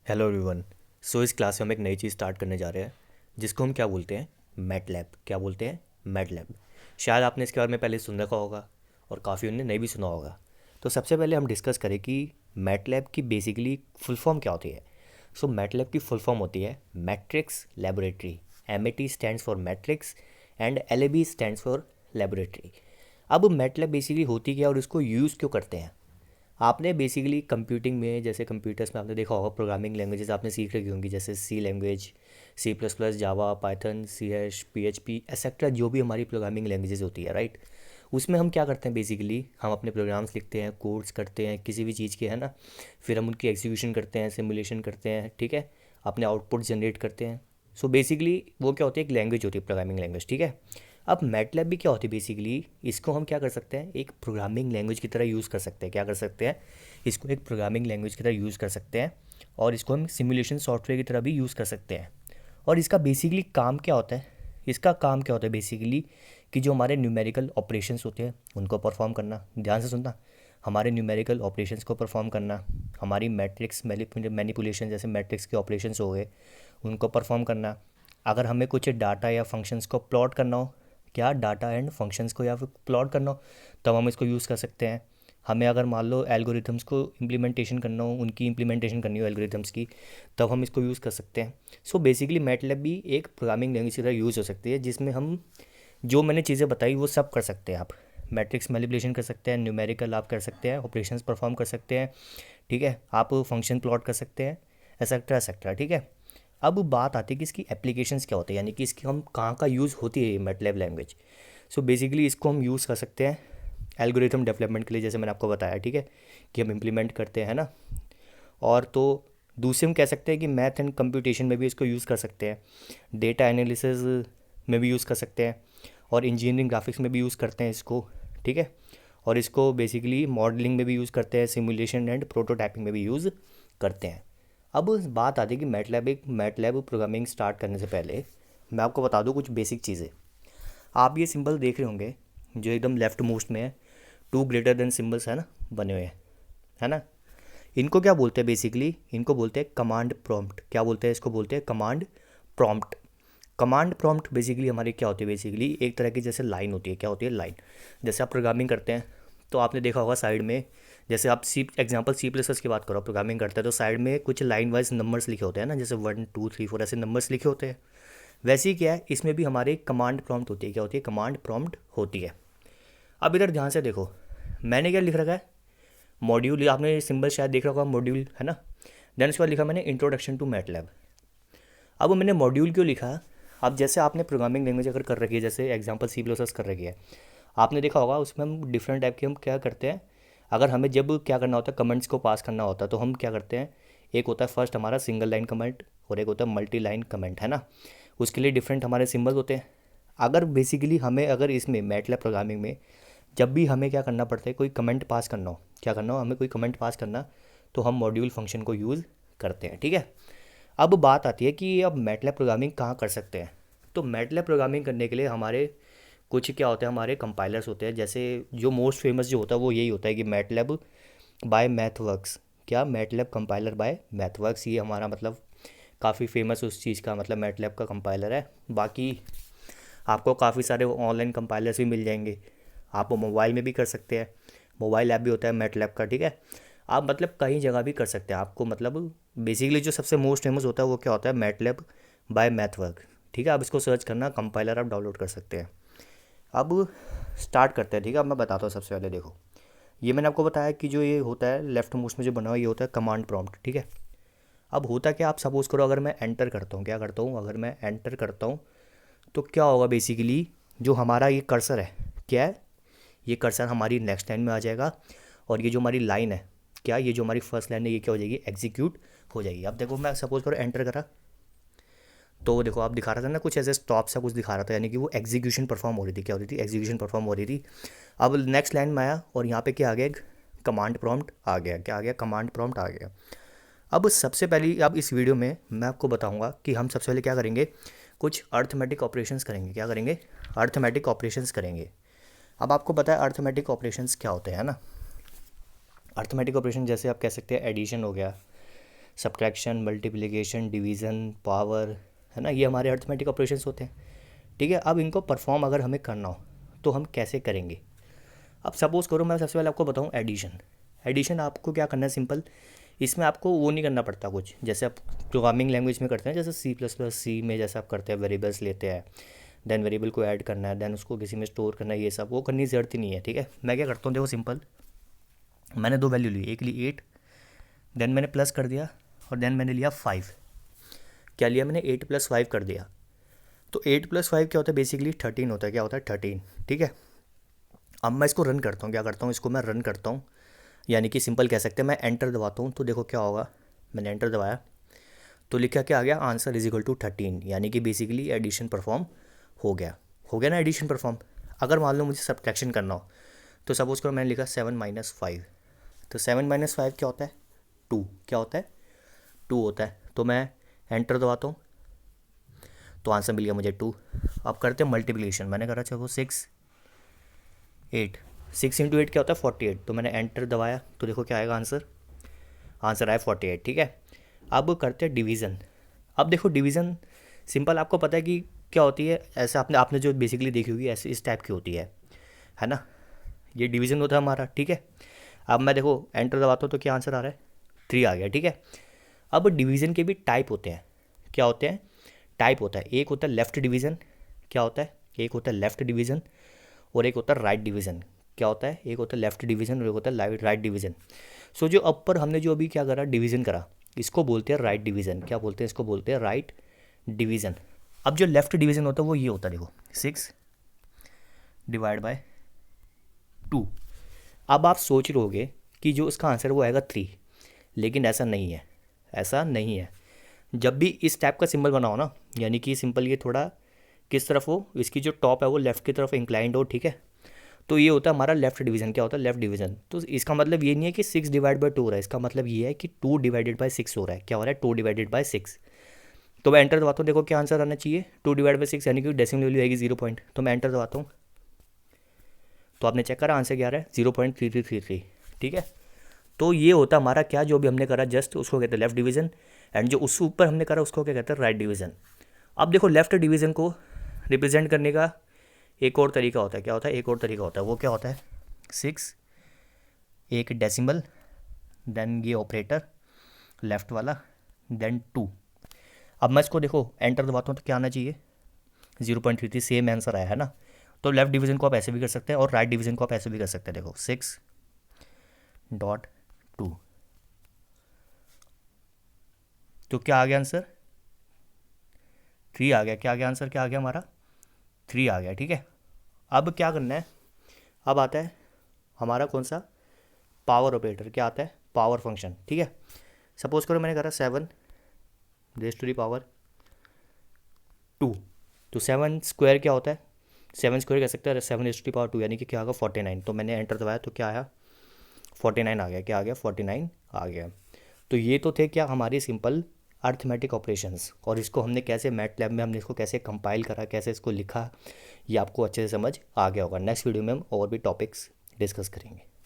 Hello everyone. इस class में हम एक नई चीज़ स्टार्ट करने जा रहे हैं जिसको हम क्या बोलते हैं, मैटलैब। क्या बोलते हैं? मैटलैब। शायद आपने इसके बारे में पहले सुन रखा होगा और काफ़ी ने नहीं भी सुना होगा। तो सबसे पहले हम डिस्कस करें कि मैटलैब की बेसिकली फुल फॉर्म क्या होती है। मैटलैब की फुल फॉर्म होती है matrix laboratory. MAT stands for matrix and LAB stands for laboratory. अब मैटलैब बेसिकली होती क्या है और इसको यूज़ क्यों करते हैं। आपने बेसिकली कंप्यूटिंग में, जैसे कंप्यूटर्स में आपने देखा होगा प्रोग्रामिंग लैंग्वेजेस आपने सीख रखी होंगी, जैसे सी लैंग्वेज, C++, जावा, पाइथन, CS, PHP एक्सेट्रा, जो भी हमारी प्रोग्रामिंग लैंग्वेजेस होती है, राइट। उसमें हम क्या करते हैं, बेसिकली हम अपने प्रोग्राम्स लिखते हैं, कोड्स करते हैं किसी भी चीज़ के, है ना। फिर हम उनकी एग्जीक्यूशन करते हैं, सिमुलेशन करते हैं, ठीक है। अपने आउटपुट जनरेट करते हैं। बेसिकली वो क्या होती है, एक लैंग्वेज होती है, प्रोग्रामिंग लैंग्वेज, ठीक है। अब मैटलैब भी क्या होती है, बेसिकली इसको हम क्या कर सकते हैं, एक प्रोग्रामिंग लैंग्वेज की तरह यूज़ कर सकते हैं। क्या कर सकते हैं, इसको एक प्रोग्रामिंग लैंग्वेज की तरह यूज़ कर सकते हैं और इसको हम सिमुलेशन सॉफ्टवेयर की तरह भी यूज़ कर सकते हैं। और इसका बेसिकली काम क्या होता है, इसका काम क्या होता है बेसिकली कि जो हमारे न्यूमेरिकल ऑपरेशंस होते हैं उनको परफॉर्म करना। ध्यान से सुनना, हमारे न्यूमेरिकल ऑपरेशंस को परफॉर्म करना, हमारी मैट्रिक्स मैनिपुलेशन, जैसे मैट्रिक्स के ऑपरेशंस हो गए, उनको परफॉर्म करना। अगर हमें कुछ डाटा या फंक्शंस को प्लॉट करना हो, क्या डाटा एंड फंक्शंस को या फिर प्लॉट करना हो, तब हम इसको यूज़ कर सकते हैं। हमें अगर मान लो एल्गोरिथम्स को इम्प्लीमेंटेशन करना हो, उनकी इम्प्लीमेंटेशन करनी हो एल्गोरिथम्स की, तब हम इसको यूज़ कर सकते हैं। बेसिकली मैटलैब भी एक प्रोग्रामिंग लैंग्वेज की तरह यूज़ हो सकती है, जिसमें हम जो मैंने चीज़ें बताई वो सब कर सकते हैं। आप मैट्रिक्स मैनिपुलेशन कर सकते हैं, न्यूमेरिकल आप कर सकते हैं, ऑपरेशंस परफॉर्म कर सकते हैं, ठीक है। आप फंक्शन प्लॉट कर सकते हैं, एक्सेट्रा एक्सेट्रा, ठीक है। अब बात आती है कि इसकी एप्लीकेशंस क्या होते हैं, यानी कि इसकी हम कहाँ का यूज़ होती है ये मैटलैब लैंग्वेज। बेसिकली इसको हम यूज़ कर सकते हैं एल्गोरिथम डेवलपमेंट के लिए, जैसे मैंने आपको बताया, ठीक है, कि हम इम्प्लीमेंट करते हैं ना। और तो दूसरे हम कह सकते हैं कि मैथ एंड कंप्यूटेशन में भी इसको यूज़ कर सकते हैं, डेटा एनालिसिस में भी यूज़ कर सकते हैं, और इंजीनियरिंग ग्राफिक्स में भी यूज़ करते हैं इसको, ठीक है। और इसको बेसिकली मॉडलिंग में भी यूज़ करते हैं, सिमुलेशन एंड प्रोटोटाइपिंग में भी यूज़ करते हैं। अब बात आती है कि मैटलैब प्रोग्रामिंग स्टार्ट करने से पहले मैं आपको बता दूं कुछ बेसिक चीज़ें। आप ये सिंबल देख रहे होंगे जो एकदम लेफ्ट मोस्ट में है, टू ग्रेटर देन सिंबल्स, है ना, बने हुए हैं, है ना। इनको क्या बोलते हैं, बेसिकली इनको बोलते हैं कमांड प्रॉम्प्ट। क्या बोलते हैं, इसको बोलते हैं command prompt. Command prompt basically हमारी क्या होती है, बेसिकली एक तरह की जैसे लाइन होती है। क्या होती है, लाइन। जैसे आप प्रोग्रामिंग करते हैं तो आपने देखा होगा साइड में, जैसे आप C++ की बात करो, प्रोग्रामिंग करते हैं तो साइड में कुछ लाइन वाइज नंबर्स लिखे होते हैं ना, जैसे 1 2 3 4 ऐसे नंबर्स लिखे होते हैं। वैसे ही क्या है, इसमें भी हमारे कमांड प्रॉम्प्ट होती है। क्या होती है, कमांड प्रॉम्प्ट होती है। अब इधर ध्यान से देखो, मैंने क्या लिख रखा है, मॉड्यूल। आपने सिंबल शायद देख रखा होगा, मॉड्यूल, है ना। देन उसके बाद लिखा मैंने इंट्रोडक्शन टू मैटलैब। अब मैंने मॉड्यूल क्यों लिखा, अब जैसे आपने प्रोग्रामिंग लैंग्वेज अगर कर रखी है, जैसे एग्जांपल C++ कर रखी है, आपने देखा होगा उसमें हम डिफरेंट टाइप के हम क्या करते हैं। अगर हमें जब क्या करना होता है, कमेंट्स को पास करना होता है, तो हम क्या करते हैं, एक होता है फर्स्ट हमारा सिंगल लाइन कमेंट और एक होता है मल्टी लाइन कमेंट, है ना। उसके लिए डिफरेंट हमारे सिंबल्स होते हैं। अगर बेसिकली हमें अगर इसमें मैटलैब प्रोग्रामिंग में जब भी हमें क्या करना पड़ता है, कोई कमेंट पास करना हो, क्या करना हो, हमें कोई कमेंट पास करना, तो हम मॉड्यूल फंक्शन को यूज़ करते हैं, ठीक है। अब बात आती है कि अब मैटलैब प्रोग्रामिंग कहाँ कर सकते हैं। मैटलैब प्रोग्रामिंग करने के लिए हमारे कुछ क्या होते हैं, हमारे कंपाइलर्स होते हैं। जैसे जो मोस्ट फेमस जो होता है वो यही होता है कि मैटलैब बाय मैथवर्क्स। क्या, मैटलैब कंपाइलर बाय मैथवर्क्स, ये हमारा मतलब काफ़ी फेमस उस चीज़ का मतलब मैटलैब का कंपाइलर है। बाकी आपको काफ़ी सारे ऑनलाइन कंपाइलर्स भी मिल जाएंगे, आप वो मोबाइल में भी कर सकते हैं, मोबाइल ऐप भी होता है मैटलैब का, ठीक है। आप मतलब कहीं जगह भी कर सकते हैं, आपको मतलब बेसिकली जो सबसे मोस्ट फेमस होता है वो क्या होता है, मैटलैब बाय मैथवर्क, ठीक है। आप इसको सर्च करना, कंपाइलर आप डाउनलोड कर सकते हैं। अब स्टार्ट करते हैं, ठीक है। अब मैं बताता हूँ, सबसे पहले देखो, ये मैंने आपको बताया कि जो ये होता है लेफ्ट मोस्ट में जो बना हुआ, ये होता है कमांड प्रॉम्प्ट, ठीक है। अब होता क्या, आप सपोज़ करो अगर मैं एंटर करता हूँ, क्या करता हूँ, अगर मैं एंटर करता हूँ तो क्या होगा, बेसिकली जो हमारा ये कर्सर है, क्या है, ये कर्सर हमारी नेक्स्ट लाइन में आ जाएगा। और ये जो हमारी लाइन है, क्या, ये जो हमारी फर्स्ट लाइन है, ये क्या हो जाएगी, एग्जीक्यूट हो जाएगी। अब देखो मैं सपोज़ करो एंटर करा, तो देखो आप दिखा रहा था ना कुछ ऐसे स्टॉप सा कुछ दिखा रहा था, यानी कि वो एग्जीक्यूशन परफॉर्म हो रही थी। क्या हो रही थी, एग्जीक्यूशन परफॉर्म हो रही थी। अब नेक्स्ट लाइन में आया और यहाँ पे क्या आ गया, एक कमांड प्रॉम्प्ट आ गया। क्या आ गया, कमांड प्रॉम्प्ट आ गया। अब सबसे पहले, अब इस वीडियो में मैं आपको बताऊंगा कि हम सबसे पहले क्या करेंगे, कुछ अर्थमेटिक ऑपरेशंस करेंगे। क्या करेंगे, अर्थमेटिक ऑपरेशंस करेंगे। अब आपको पता है अर्थमेटिक ऑपरेशंस क्या होते हैं ना। अर्थमेटिक ऑपरेशन जैसे आप कह सकते हैं एडिशन हो गया, सब्ट्रैक्शन, मल्टीप्लिकेशन, डिवीज़न, पावर, है ना, ये हमारे अर्थमेटिक ऑपरेशंस होते हैं। ठीक है, अब इनको परफॉर्म अगर हमें करना हो तो हम कैसे करेंगे। अब सपोज़ करो मैं सबसे पहले आपको बताऊँ एडिशन। एडिशन आपको क्या करना है, सिंपल, इसमें आपको वो नहीं करना पड़ता कुछ, जैसे आप प्रोग्रामिंग लैंग्वेज में करते हैं, जैसे C++, में जैसे आप करते हैं, वेरिएबल्स लेते हैं, देन वेरिएबल को ऐड करना है, देन उसको किसी में स्टोर करना है, ये सब वो करने की ज़रूरत ही नहीं है। ठीक है, मैं क्या करता हूँ, देखो सिंपल, मैंने दो वैल्यू ली, एक ली 8, देन मैंने प्लस कर दिया, और देन मैंने लिया 5। क्या लिया मैंने, 8 + 5 कर दिया। तो 8 + 5 क्या होता है, बेसिकली 13 होता है। क्या होता है, 13। ठीक है, अब मैं इसको रन करता हूँ, क्या करता हूँ, इसको मैं रन करता हूँ, यानी कि सिंपल कह सकते हैं, मैं एंटर दबाता हूँ, तो देखो क्या होगा, मैंने एंटर दबाया तो लिखा क्या आ गया, आंसर = 13, यानी कि बेसिकली एडिशन परफॉर्म हो गया ना, एडिशन परफॉर्म। अगर मान लो मुझे सब्ट्रैक्शन करना हो, तो सपोज़ करो मैंने लिखा 7 - 5, तो 7 - 5 क्या होता है, 2। क्या होता है, 2 होता है। तो मैं एंटर दबाता हूँ, तो आंसर मिल गया मुझे 2। अब करते हैं मल्टीप्लिकेशन, मैंने करा चलो 6 8, 6 × 8 क्या होता है, 48। तो मैंने एंटर दबाया तो देखो क्या आएगा, आंसर आया 48। ठीक है, अब करते हैं डिवीज़न। अब देखो डिवीज़न सिंपल, आपको पता है कि क्या होती है, ऐसे आपने जो बेसिकली देखी होगी, ऐसे इस टाइप की होती है ना, ये डिवीज़न होता है हमारा। ठीक है, अब मैं देखो एंटर दबाता हूँ तो क्या आंसर आ रहा है, 3 आ गया। ठीक है, अब डिवीज़न के भी टाइप होते हैं। क्या होते हैं, टाइप होता है, एक होता है लेफ़्ट डिवीज़न। क्या होता है, एक होता है लेफ़्ट डिवीज़न और एक होता है राइट डिवीज़न। क्या होता है, एक होता है लेफ़्ट डिवीज़न और एक होता है राइट डिवीज़न। सो जो अपर हमने जो अभी क्या करा, डिवीज़न करा, इसको बोलते हैं राइट डिवीज़न। क्या बोलते हैं, इसको बोलते हैं राइट डिवीज़न। अब जो लेफ़्ट डिवीज़न होता है वो ये होता है, देखो 6 / 2। अब आप सोच रहोगे कि जो इसका आंसर वो आएगा 3, लेकिन ऐसा नहीं है, ऐसा नहीं है। जब भी इस टाइप का सिंबल बनाओ ना, यानी कि सिंपल ये थोड़ा किस तरफ हो, इसकी जो टॉप है वो लेफ़्ट की तरफ इंक्लाइंड हो, ठीक है, तो ये होता है हमारा लेफ़्ट डिवीज़न। क्या होता है, लेफ़्ट डिवीज़न। तो इसका मतलब ये नहीं है कि 6 / 2 हो रहा है, इसका मतलब ये है कि 2 / 6 हो रहा है। क्या हो रहा है, 2 / 6। तो मैं एंटर दबाता हूँ, देखो क्या आंसर आना चाहिए, 2 / 6, यानी कि डेसिमल वैल्यू आएगी 0 पॉइंट। तो मैं एंटर दबाता हूँ, तो आपने चेक करा आंसर क्या आ रहा है, 0.3333। ठीक है, तो ये होता हमारा क्या, जो भी हमने करा जस्ट उसको कहते हैं लेफ़्ट डिवीज़न, एंड जो उससे ऊपर हमने करा उसको क्या कहते हैं, राइट डिवीज़न। अब देखो लेफ़्ट डिवीज़न को रिप्रेजेंट करने का एक और तरीका होता है। क्या होता है, एक और तरीका होता है, वो क्या होता है, 6 एक डेसिमल, देन ये ऑपरेटर लेफ़्ट वाला, देन 2। अब मैं इसको देखो एंटर दबाता हूँ तो क्या आना चाहिए, 0.33, सेम आंसर आया है ना। तो लेफ़्ट डिवीज़न को आप ऐसे भी कर सकते हैं और राइट डिवीज़न को आप ऐसे भी कर सकते हैं। देखो 6.2, तो क्या आ गया आंसर, 3 आ गया। क्या आ गया आंसर, क्या आ गया हमारा, 3 आ गया। ठीक है, अब क्या करना है, अब आता है हमारा कौन सा, पावर ऑपरेटर। क्या आता है, पावर फंक्शन। ठीक है, सपोज करो मैंने करा 7 ⁻², तो 7 स्क्वायर क्या होता है, 7 स्क्वायर कह सकते हैं 7 ⁻², यानी कि क्या होगा 49। तो मैंने एंटर दबाया तो क्या आया, 49 आ गया। क्या आ गया, 49 आ गया। तो ये तो थे क्या हमारी सिंपल अर्थमेटिक ऑपरेशंस, और इसको हमने कैसे मैटलैब में हमने इसको कैसे कंपाइल करा, कैसे इसको लिखा, ये आपको अच्छे से समझ आ गया होगा। नेक्स्ट वीडियो में हम और भी टॉपिक्स डिस्कस करेंगे।